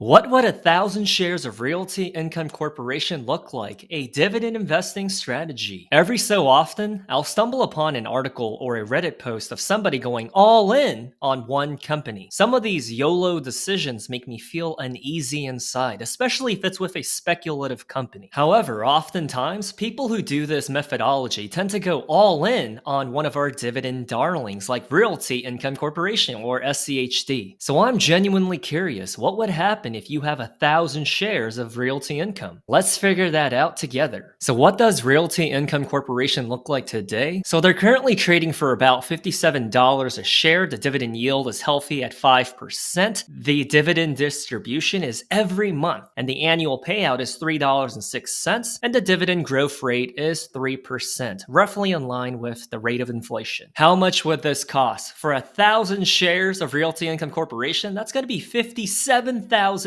What would 1,000 shares of Realty Income Corporation look like? A dividend investing strategy. Every so often, I'll stumble upon an article or a Reddit post of somebody going all in on one company. Some of these YOLO decisions make me feel uneasy inside, especially if it's with a speculative company. However, oftentimes, people who do this methodology tend to go all in on one of our dividend darlings like Realty Income Corporation or SCHD. So I'm genuinely curious, what would happen if you have 1,000 shares of Realty Income? Let's figure that out together. So what does Realty Income Corporation look like today? So they're currently trading for about $57 a share. The dividend yield is healthy at 5%. The dividend distribution is every month, and the annual payout is $3.06, and the dividend growth rate is 3%, roughly in line with the rate of inflation. How much would this cost? For 1,000 shares of Realty Income Corporation, that's going to be $57,920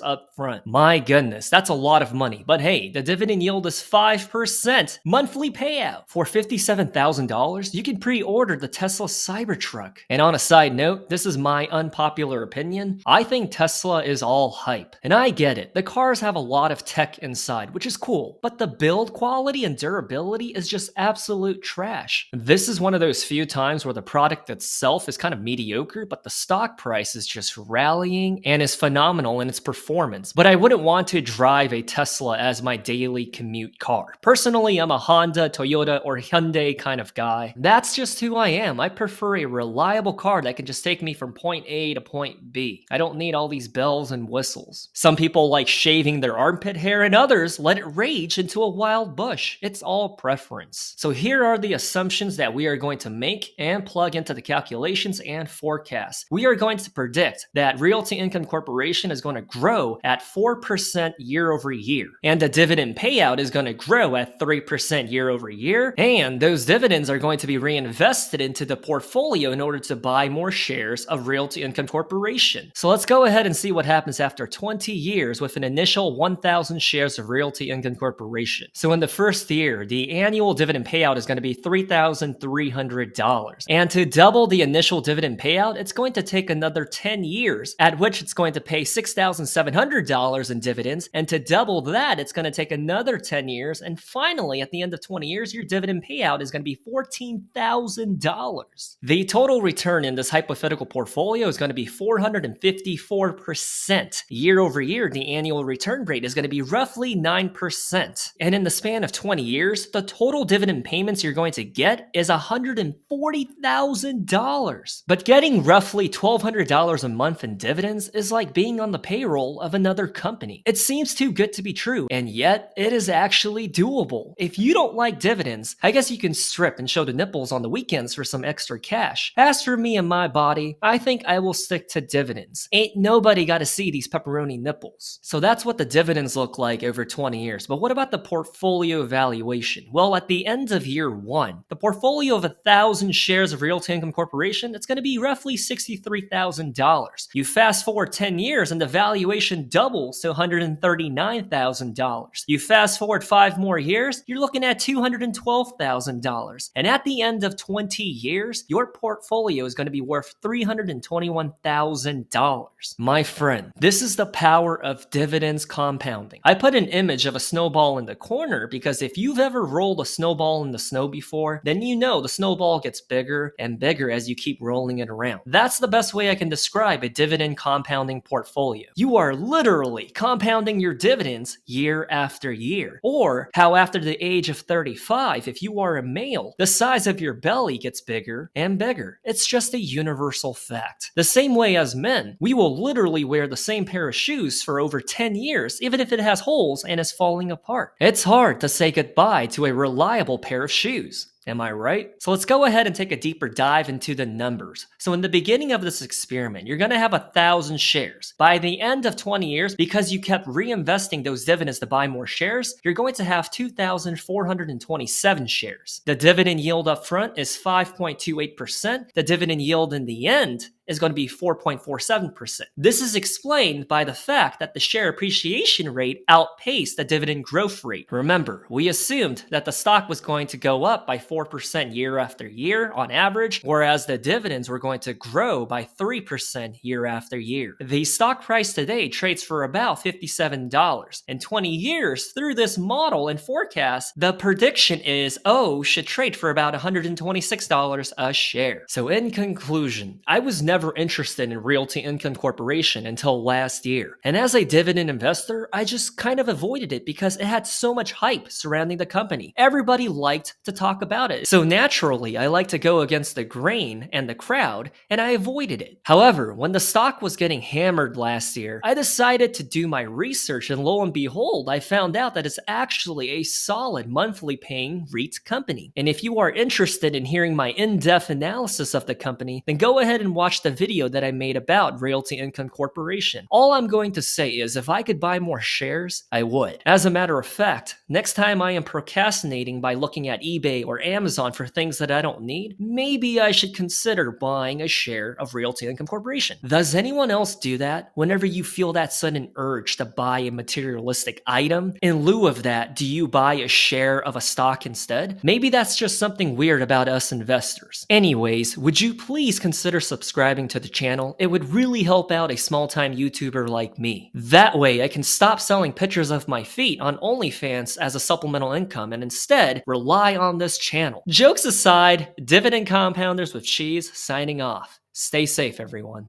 up front. My goodness, that's a lot of money. But hey, the dividend yield is 5% monthly payout. For $57,000, you can pre-order the Tesla Cybertruck. And on a side note, this is my unpopular opinion. I think Tesla is all hype. And I get it. The cars have a lot of tech inside, which is cool. But the build quality and durability is just absolute trash. This is one of those few times where the product itself is kind of mediocre, but the stock price is just rallying and is phenomenal in its performance. But I wouldn't want to drive a Tesla as my daily commute car. Personally, I'm a Honda, Toyota, or Hyundai kind of guy. That's just who I am. I prefer a reliable car that can just take me from point A to point B. I don't need all these bells and whistles. Some people like shaving their armpit hair, and others let it rage into a wild bush. It's all preference. So here are the assumptions that we are going to make and plug into the calculations and forecasts. We are going to predict that Realty Income Corporation is going to grow at 4% year over year, and the dividend payout is going to grow at 3% year over year, and those dividends are going to be reinvested into the portfolio in order to buy more shares of Realty Income Corporation. So let's go ahead and see what happens after 20 years with an initial 1,000 shares of Realty Income Corporation. So in the first year, the annual dividend payout is going to be $3,300. And to double the initial dividend payout, it's going to take another 10 years, at which it's going to pay $6,700 in dividends. And to double that, it's going to take another 10 years. And finally, at the end of 20 years, your dividend payout is going to be $14,000. The total return in this hypothetical portfolio is going to be 454%. Year over year, the annual return rate is going to be roughly 9%. And in the span of 20 years, the total dividend payments you're going to get is $140,000. But getting roughly $1,200 a month in dividends is like being on the payroll of another company. It seems too good to be true, and yet it is actually doable. If you don't like dividends, I guess you can strip and show the nipples on the weekends for some extra cash. As for me and my body, I think I will stick to dividends. Ain't nobody got to see these pepperoni nipples. So that's what the dividends look like over 20 years. But what about the portfolio valuation? Well, at the end of year one, the portfolio of 1,000 shares of Realty Income Corporation, it's going to be roughly $63,000. You fast forward 10 years and the valuation doubles to $139,000. You fast forward 5 more years, you're looking at $212,000. And at the end of 20 years, your portfolio is going to be worth $321,000. My friend, this is the power of dividends compounding. I put an image of a snowball in the corner because if you've ever rolled a snowball in the snow before, then you know the snowball gets bigger and bigger as you keep rolling it around. That's the best way I can describe a dividend compounding portfolio. You are literally compounding your dividends year after year. Or how after the age of 35, if you are a male, the size of your belly gets bigger and bigger. It's just a universal fact. The same way as men, we will literally wear the same pair of shoes for over 10 years, even if it has holes and is falling apart. It's hard to say goodbye to a reliable pair of shoes. Am I right? So let's go ahead and take a deeper dive into the numbers. So in the beginning of this experiment, you're going to have 1,000 shares. By the end of 20 years, because you kept reinvesting those dividends to buy more shares, you're going to have 2,427 shares. The dividend yield up front is 5.28%. The dividend yield in the end is going to be 4.47%. This is explained by the fact that the share appreciation rate outpaced the dividend growth rate. Remember, we assumed that the stock was going to go up by 4% year after year on average, whereas the dividends were going to grow by 3% year after year. The stock price today trades for about $57. In 20 years, through this model and forecast, the prediction is O should trade for about $126 a share. So in conclusion, I was never interested in Realty Income Corporation until last year. And as a dividend investor, I just kind of avoided it because it had so much hype surrounding the company. Everybody liked to talk about it. So naturally, I like to go against the grain and the crowd, and I avoided it. However, when the stock was getting hammered last year, I decided to do my research, and lo and behold, I found out that it's actually a solid monthly paying REIT company. And if you are interested in hearing my in-depth analysis of the company, then go ahead and watch the video that I made about Realty Income Corporation. All I'm going to say is if I could buy more shares, I would. As a matter of fact, next time I am procrastinating by looking at eBay or Amazon for things that I don't need, maybe I should consider buying a share of Realty Income Corporation. Does anyone else do that whenever you feel that sudden urge to buy a materialistic item? In lieu of that, do you buy a share of a stock instead? Maybe that's just something weird about us investors. Anyways, would you please consider subscribing to the channel? It would really help out a small-time YouTuber like me. That way, I can stop selling pictures of my feet on OnlyFans as a supplemental income and instead rely on this channel. Jokes aside, dividend compounders with cheese signing off. Stay safe, everyone.